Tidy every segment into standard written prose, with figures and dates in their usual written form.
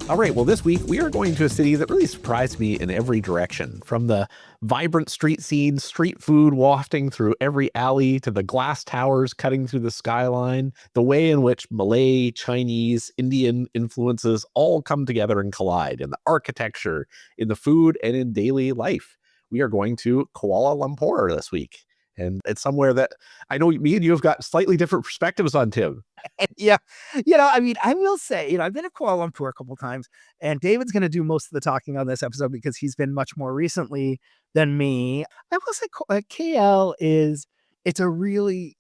All right, well, this week we are going to a city that really surprised me in every direction. From the vibrant street scene, street food wafting through every alley, to the glass towers cutting through the skyline, the way in which Malay, Chinese, Indian influences all come together and collide in the architecture, in the food, and in daily life. We are going to Kuala Lumpur this week. And it's somewhere that I know me and you have got slightly different perspectives on, Tim. Yeah. I will say, I've been to Kuala Lumpur a couple of times, and David's going to do most of the talking on this episode because he's been much more recently than me. I will say KL it's a really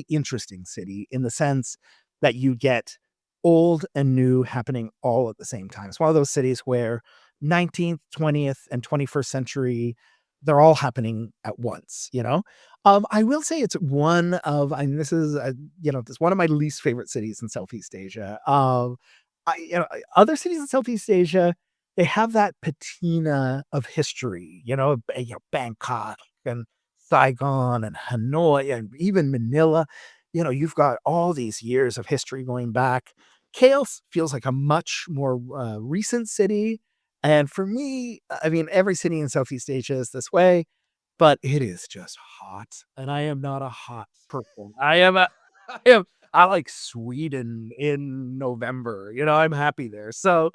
interesting city in the sense that you get old and new happening all at the same time. It's one of those cities where 19th, 20th, and 21st century, they're all happening at once. I will say it's one of, this is, it's one of my least favorite cities in Southeast Asia. Other cities in Southeast Asia, they have that patina of history, Bangkok and Saigon and Hanoi and even Manila. You've got all these years of history going back. KL feels like a much more recent city. And for me, every city in Southeast Asia is this way, but it is just hot, and I am not a hot person. I like Sweden in November. I'm happy there. So,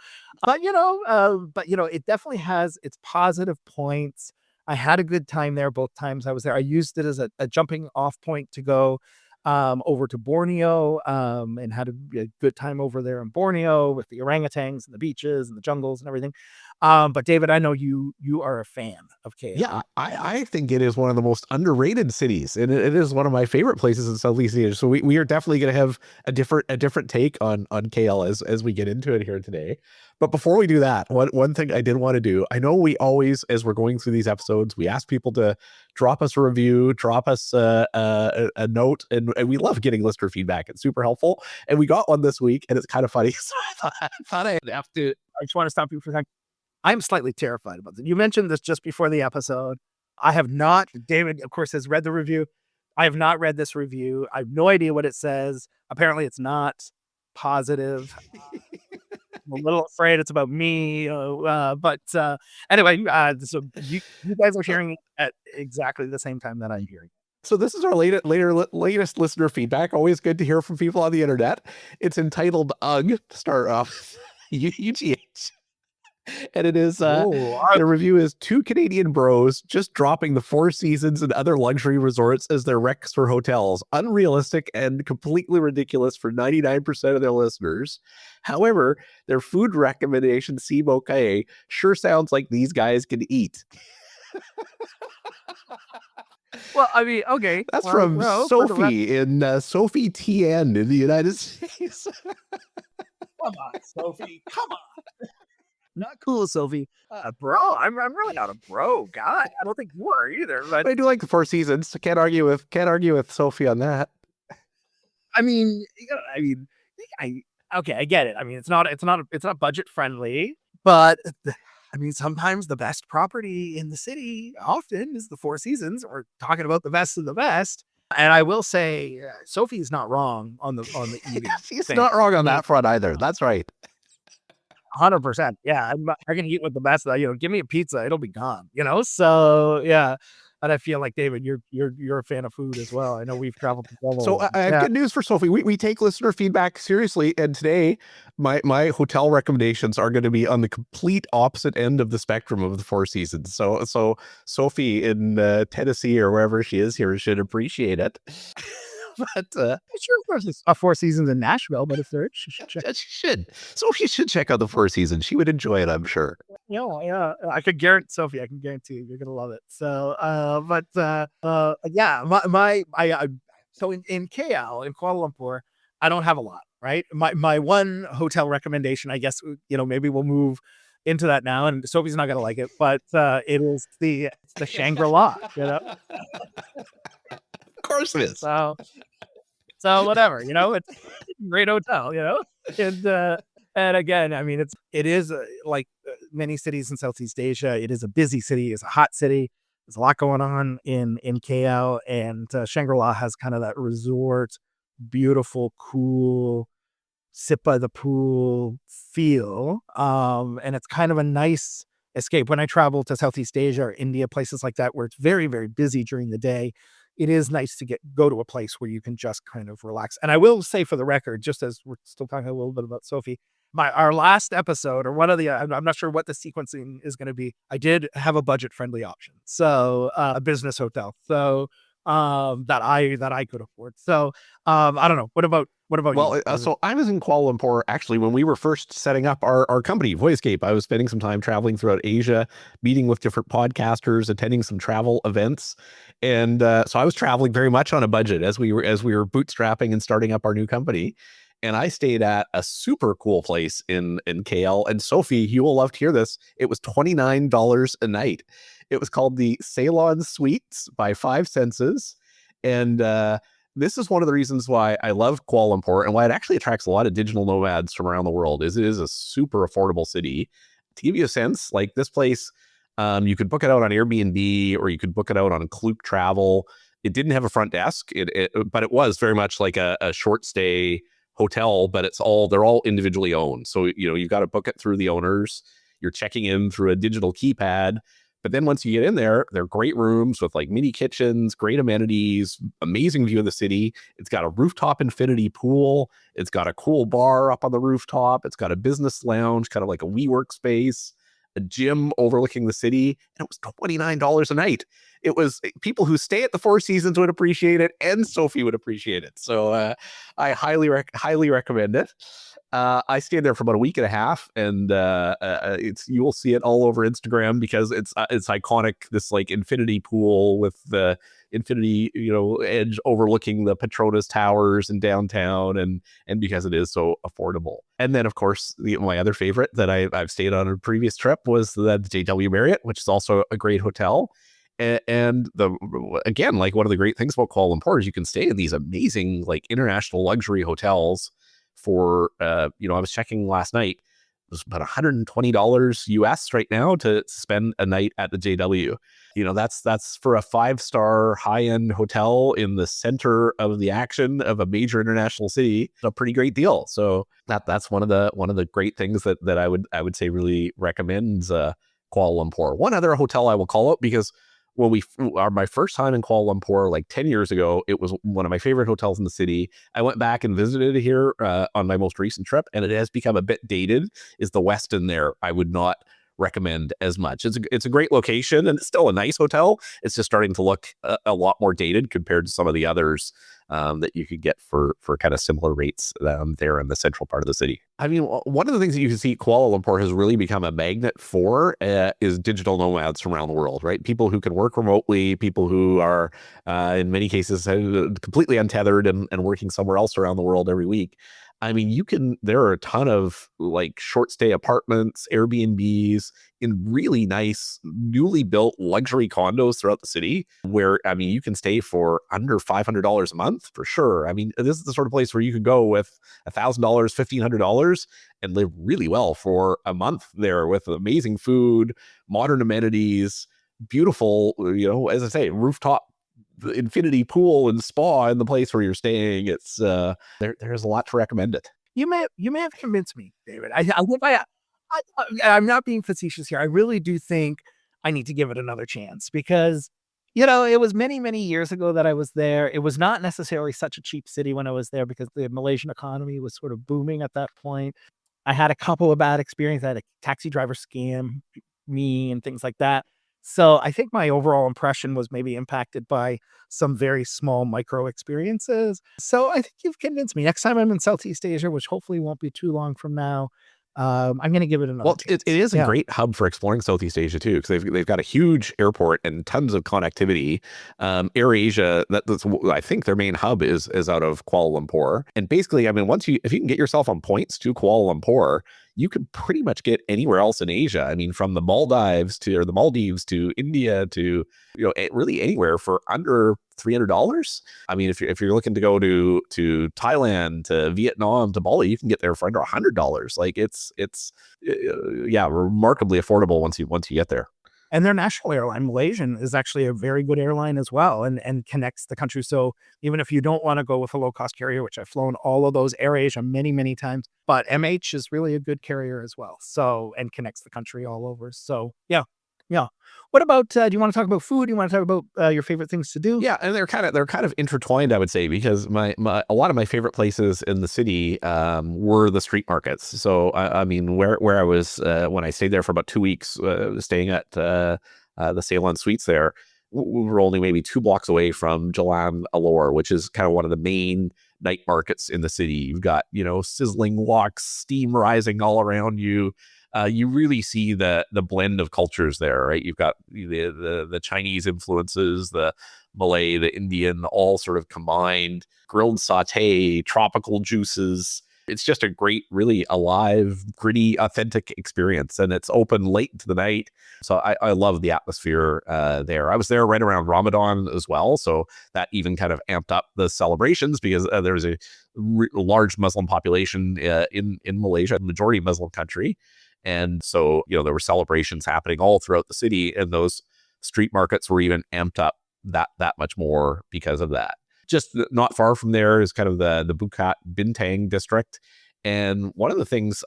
it definitely has its positive points. I had a good time there both times I was there. I used it as a jumping off point to go over to Borneo, and had a good time over there in Borneo with the orangutans and the beaches and the jungles and everything. But David, I know you are a fan of KL. Yeah, I think it is one of the most underrated cities, and it is one of my favorite places in Southeast Asia. So we are definitely going to have a different take on KL as we get into it here today. But before we do that, one thing I did want to do, I know we always, as we're going through these episodes, we ask people to drop us a review, drop us a note, and we love getting listener feedback. It's super helpful, and we got one this week, and it's kind of funny. So I thought I'd have to. I just want to stop you for a second. I'm slightly terrified about this. You mentioned this just before the episode. I have not. David, of course, has read the review. I have not read this review. I have no idea what it says. Apparently, it's not positive. I'm a little afraid it's about me. But anyway, so you guys are hearing it at exactly the same time that I'm hearing it. So this is our latest listener feedback. Always good to hear from people on the internet. It's entitled "UGH" to start off. UGH. And it is the review is two Canadian bros just dropping the Four Seasons and other luxury resorts as their recs for hotels. Unrealistic and completely ridiculous for 99% of their listeners. However, their food recommendation seem okay. Sure sounds like these guys can eat. Well, okay. That's from Sophie in Sophie TN in the United States. Come on, Sophie. Come on. Not cool, Sophie. Bro, I'm really not a bro guy. I don't think you are either. But I do like the Four Seasons. So can't argue with Sophie on that. I get it. It's not budget friendly, but sometimes the best property in the city often is the Four Seasons. We're talking about the best of the best. And I will say, Sophie's not wrong on the eating. She's not wrong on that front either. That's right. 100%. Yeah, I can eat with the best. Give me a pizza, it'll be gone. So yeah. And I feel like, David, you're a fan of food as well. I know we've traveled together. So I have good news for Sophie. We take listener feedback seriously, and today my hotel recommendations are going to be on the complete opposite end of the spectrum of the Four Seasons. So Sophie in Tennessee or wherever she is here should appreciate it. But sure, of course, it's a Four Seasons in Nashville. But if there, she should check. She should. Sophie should check out the Four Seasons. She would enjoy it, I'm sure. Yeah. I could guarantee, Sophie. I can guarantee you're gonna love it. So, yeah. So in KL, in Kuala Lumpur, I don't have a lot. Right. My one hotel recommendation, I guess, maybe we'll move into that now, and Sophie's not gonna like it, but it is the Shangri-La. Of course it is. So whatever, it's a great hotel, and again, it is like many cities in Southeast Asia. It is a busy city. It's a hot city. There's a lot going on in KL, and Shangri-La has kind of that resort, beautiful, cool, sit by the pool feel. And it's kind of a nice escape. When I travel to Southeast Asia or India, places like that, where it's very, very busy during the day, it is nice to go to a place where you can just kind of relax. And I will say, for the record, just as we're still talking a little bit about Sophie, our last episode, or one of the, I'm not sure what the sequencing is going to be. I did have a budget friendly option, so a business hotel, so that I could afford. So I don't know. What about you? Well, so I was in Kuala Lumpur actually when we were first setting up our company, Voicecape. I was spending some time traveling throughout Asia, meeting with different podcasters, attending some travel events, and so I was traveling very much on a budget as we were bootstrapping and starting up our new company. And I stayed at a super cool place in KL. And Sophie, you will love to hear this. It was $29 a night. It was called the Ceylon Suites by Five Senses, and this is one of the reasons why I love Kuala Lumpur and why it actually attracts a lot of digital nomads from around the world. Is it is a super affordable city. To give you a sense, like this place, you could book it out on Airbnb or you could book it out on Klook Travel. It didn't have a front desk, but it was very much like a short stay hotel. But they're all individually owned. So you've got to book it through the owners. You're checking in through a digital keypad. But then once you get in there, they're great rooms with like mini kitchens, great amenities, amazing view of the city. It's got a rooftop infinity pool. It's got a cool bar up on the rooftop. It's got a business lounge, kind of like a WeWork space, a gym overlooking the city. And it was $29 a night. It was people who stay at the Four Seasons would appreciate it, and Sophie would appreciate it. So I highly recommend it. I stayed there for about a week and a half, and you will see it all over Instagram because it's iconic. This like infinity pool with the infinity edge overlooking the Petronas Towers in downtown, and because it is so affordable. And then of course my other favorite that I've stayed on a previous trip was the JW Marriott, which is also a great hotel. And again, like one of the great things about Kuala Lumpur is you can stay in these amazing like international luxury hotels for I was checking last night, it was about $120 US right now to spend a night at the JW. That's for a 5-star high-end hotel in the center of the action of a major international city. A pretty great deal. So that's one of the great things that I would say really recommends Kuala Lumpur. One other hotel I will call out, because when my first time in Kuala Lumpur, like 10 years ago, it was one of my favorite hotels in the city. I went back and visited it here on my most recent trip, and it has become a bit dated. Is the Westin there? I would not recommend as much. It's a great location and it's still a nice hotel. It's just starting to look a lot more dated compared to some of the others that you could get for kind of similar rates there in the central part of the city. I mean, one of the things that you can see Kuala Lumpur has really become a magnet for is digital nomads from around the world, right? People who can work remotely, people who are in many cases completely untethered and working somewhere else around the world every week. I mean, there are a ton of like short stay apartments, Airbnbs in really nice, newly built luxury condos throughout the city where, I mean, you can stay for under $500 a month for sure. I mean, this is the sort of place where you could go with $1,000, $1,500 and live really well for a month there with amazing food, modern amenities, beautiful, as I say, rooftop the infinity pool and spa in the place where you're staying. It's there's a lot to recommend it. You may have convinced me, David. I'm not being facetious here. I really do think I need to give it another chance because, it was many, many years ago that I was there. It was not necessarily such a cheap city when I was there because the Malaysian economy was sort of booming at that point. I had a couple of bad experiences. I had a taxi driver scam me and things like that. So I think my overall impression was maybe impacted by some very small micro experiences. So I think you've convinced me. Next time I'm in Southeast Asia, which hopefully won't be too long from now, I'm going to give it another Well, chance. it is a great hub for exploring Southeast Asia too, because they've got a huge airport and tons of connectivity. AirAsia, I think their main hub is out of Kuala Lumpur, and basically, I mean, if you can get yourself on points to Kuala Lumpur, you can pretty much get anywhere else in Asia. I mean, from the Maldives to India to really anywhere for under $300. I mean, if you're looking to go to Thailand, to Vietnam, to Bali, you can get there for under $100. Like it's remarkably affordable once you get there. And their national airline, Malaysian, is actually a very good airline as well, and connects the country. So even if you don't want to go with a low cost carrier, which I've flown all of those AirAsia many, many times, but MH is really a good carrier as well. So, and connects the country all over. So yeah, yeah. What about? Do you want to talk about food? Do you want to talk about your favorite things to do? Yeah, and they're kind of intertwined, I would say, because my a lot of my favorite places in the city were the street markets. So I mean, where I was when I stayed there for about 2 weeks, staying at the Ceylon Suites there, we were only maybe 2 blocks away from Jalan Alor, which is kind of one of the main night markets in the city. You've got, sizzling woks, steam rising all around you. You really see the blend of cultures there, right? You've got the Chinese influences, the Malay, the Indian, all sort of combined, grilled saute, tropical juices. It's just a great, really alive, gritty, authentic experience. And it's open late into the night. So I love the atmosphere there. I was there right around Ramadan as well. So that even kind of amped up the celebrations because there's a large Muslim population in Malaysia, majority Muslim country. And so, there were celebrations happening all throughout the city, and those street markets were even amped up that much more because of that. Just not far from there is kind of the Bukit Bintang district. And one of the things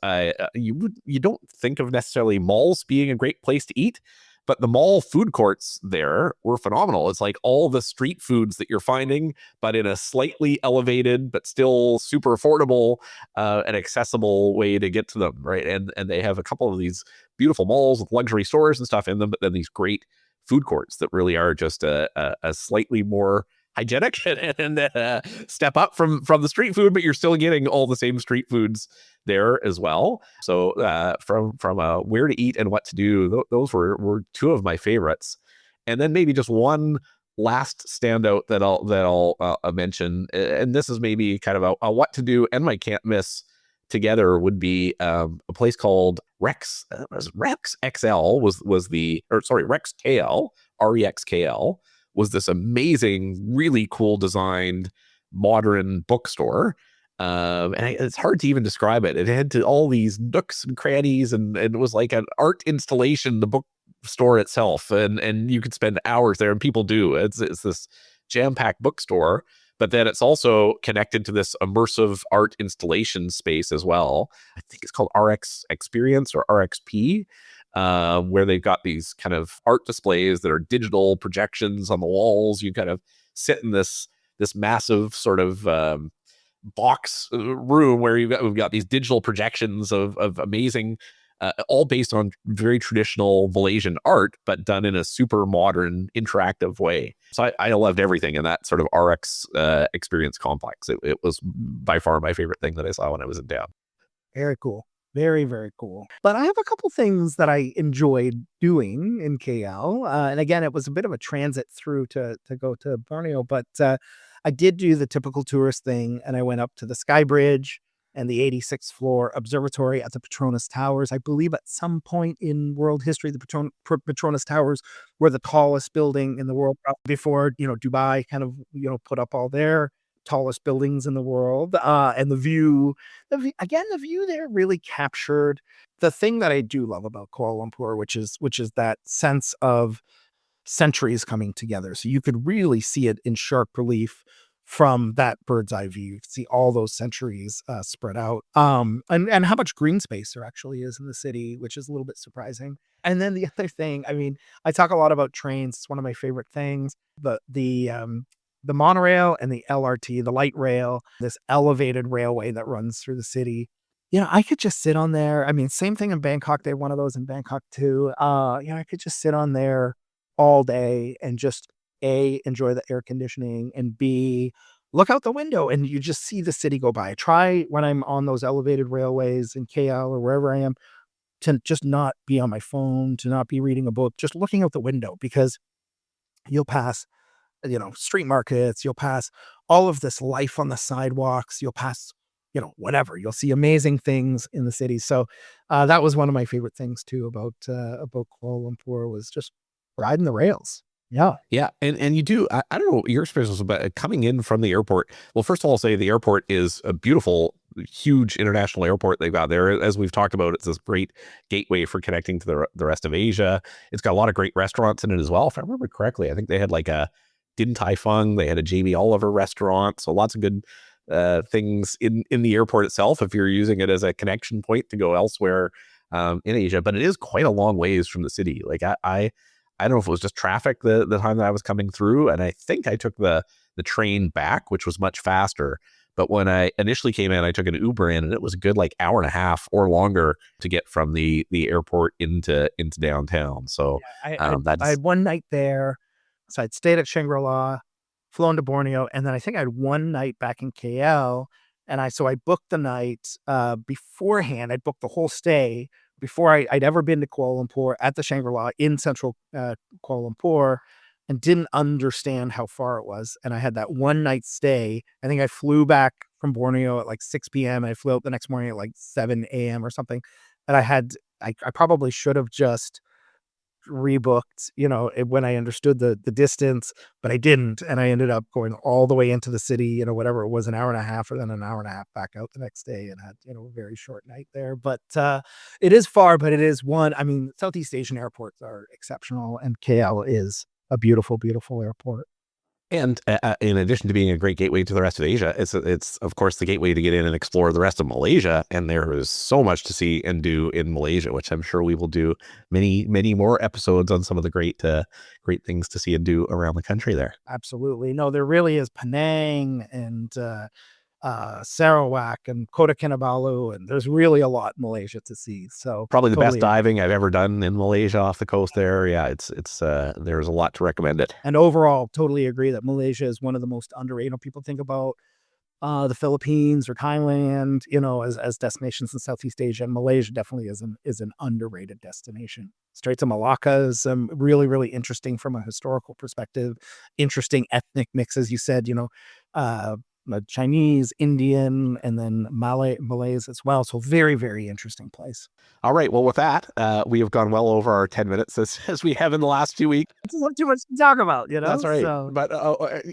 you don't think of necessarily malls being a great place to eat, but the mall food courts there were phenomenal. It's like all the street foods that you're finding, but in a slightly elevated, but still super affordable and accessible way to get to them, right? And they have a couple of these beautiful malls with luxury stores and stuff in them, but then these great food courts that really are just a slightly more hygienic and step up from the street food, but you're still getting all the same street foods there as well. So from where to eat and what to do, those were two of my favorites. And then maybe just one last standout that I'll mention, and this is maybe kind of a what to do and my can't miss together, would be a place called Rex. Rex XL was the, or sorry, Rex KL, REXKL, was this amazing, really cool designed modern bookstore. And it's hard to even describe it. It had all these nooks and crannies, and it was like an art installation, the bookstore itself. And you could spend hours there, and people do. It's this jam-packed bookstore, but then it's also connected to this immersive art installation space as well. I think it's called RX Experience or RXP. Where they've got these kind of art displays that are digital projections on the walls. You kind of sit in this massive sort of box room where we've got these digital projections of amazing, all based on very traditional Malaysian art, but done in a super modern, interactive way. So I loved everything in that sort of RX experience complex. It was by far my favorite thing that I saw when I was in town. Very cool. Very, very cool. But I have a couple things that I enjoyed doing in KL. And again, it was a bit of a transit through to go to Borneo, but I did do the typical tourist thing, and I went up to the Skybridge and the 86th floor observatory at the Petronas Towers. I believe at some point in world history, the Petronas Towers were the tallest building in the world before, Dubai kind of, put up all their tallest buildings in the world. And the view there really captured the thing that I do love about Kuala Lumpur, which is that sense of centuries coming together. So you could really see it in sharp relief from that bird's eye view. You can see all those centuries spread out. And how much green space there actually is in the city, which is a little bit surprising. And then the other thing, I mean, I talk a lot about trains. It's one of my favorite things. The monorail and the LRT, the light rail, this elevated railway that runs through the city. I could just sit on there. I mean, same thing in Bangkok. They have one of those in Bangkok too. I could just sit on there all day and just enjoy the air conditioning, and B, look out the window and you just see the city go by. Try when I'm on those elevated railways in KL or wherever I am to just not be on my phone, to not be reading a book, just looking out the window, because you'll pass street markets, you'll pass all of this life on the sidewalks, you'll pass, whatever, you'll see amazing things in the city. So that was one of my favorite things too about Kuala Lumpur, was just riding the rails. Yeah. Yeah. And you do, I don't know what your experience was, but coming in from the airport, well, first of all, I'll say the airport is a beautiful huge international airport they've got there. As we've talked about, it's this great gateway for connecting to the rest of Asia. It's got a lot of great restaurants in it as well. If I remember correctly, I think they had like a Din Tai Fung, they had a Jamie Oliver restaurant. So lots of good things in the airport itself if you're using it as a connection point to go elsewhere in Asia. But it is quite a long ways from the city. Like I don't know if it was just traffic the time that I was coming through, and I think I took the train back, which was much faster. But when I initially came in, I took an Uber in, and it was a good like hour and a half or longer to get from the airport into downtown. So I had one night there, so I'd stayed at Shangri-La, flown to Borneo, and then I think I had one night back in KL, and I booked the night beforehand. I'd booked the whole stay before I'd ever been to Kuala Lumpur at the Shangri-La in central Kuala Lumpur, and didn't understand how far it was. And I had that one night stay. I think I flew back from Borneo at like 6 p.m. and I flew out the next morning at like 7 a.m. or something. And I probably should have just rebooked, when I understood the distance, but I didn't. And I ended up going all the way into the city, whatever it was, an hour and a half, or then an hour and a half back out the next day, and had, a very short night there. But it is far, but it is Southeast Asian airports are exceptional, and KL is a beautiful, beautiful airport. And in addition to being a great gateway to the rest of Asia, it's of course the gateway to get in and explore the rest of Malaysia. And there is so much to see and do in Malaysia, which I'm sure we will do many, many more episodes on some of the great things to see and do around the country there. Absolutely. No, there really is Penang and Sarawak and Kota Kinabalu, and there's really a lot in Malaysia to see. So probably the best diving I've ever done in Malaysia off the coast there. Yeah, it's there's a lot to recommend it. And overall, totally agree that Malaysia is one of the most underrated. People think about the Philippines or Thailand, as destinations in Southeast Asia. And Malaysia definitely is an underrated destination. Straits of Malacca is really, really interesting from a historical perspective. Interesting ethnic mix, as you said. Chinese, Indian, and then Malays as well. So very, very interesting place. All right. Well, with that, we have gone well over our 10 minutes as we have in the last few weeks. It's not too much to talk about, That's right. So. But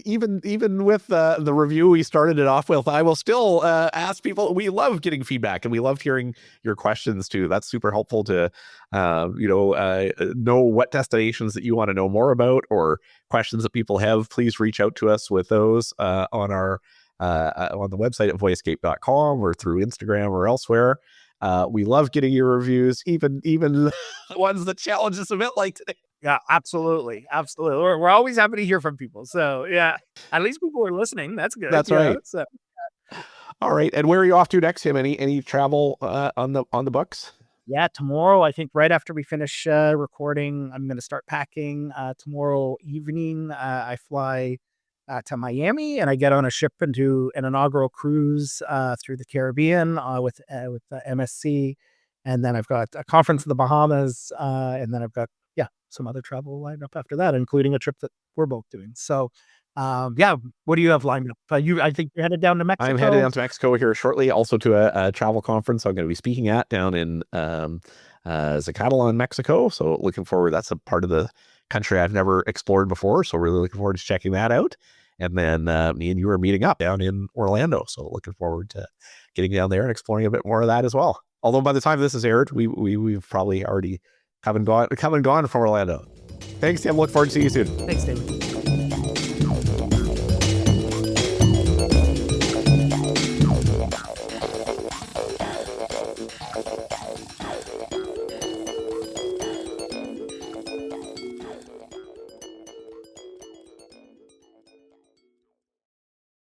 even with the review we started it off with, I will still ask people. We love getting feedback, and we love hearing your questions too. That's super helpful to know what destinations that you want to know more about, or questions that people have. Please reach out to us with those on the website at voyescape.com or through Instagram or elsewhere. We love getting your reviews, even the ones that challenge us a bit like today. Yeah, absolutely. We're always happy to hear from people. So yeah, at least people are listening. That's good. That's right. So. All right. And where are you off to next, Tim? Any travel on the books? Yeah, tomorrow, I think right after we finish recording, I'm going to start packing. Tomorrow evening, I fly to Miami, and I get on a ship and do an inaugural cruise through the Caribbean with MSC. And then I've got a conference in the Bahamas, and then I've got some other travel lined up after that, including a trip that we're both doing. So what do you have lined up? I think you're headed down to Mexico. I'm headed down to Mexico here shortly, also to a travel conference I'm going to be speaking at down in Zacatlan, Mexico. So looking forward. That's a part of the country I've never explored before, so really looking forward to checking that out. And then me and you are meeting up down in Orlando, so looking forward to getting down there and exploring a bit more of that as well. Although by the time this is aired, we've probably already come and gone from Orlando. Thanks, Tim. Look forward to seeing you soon. Thanks, David.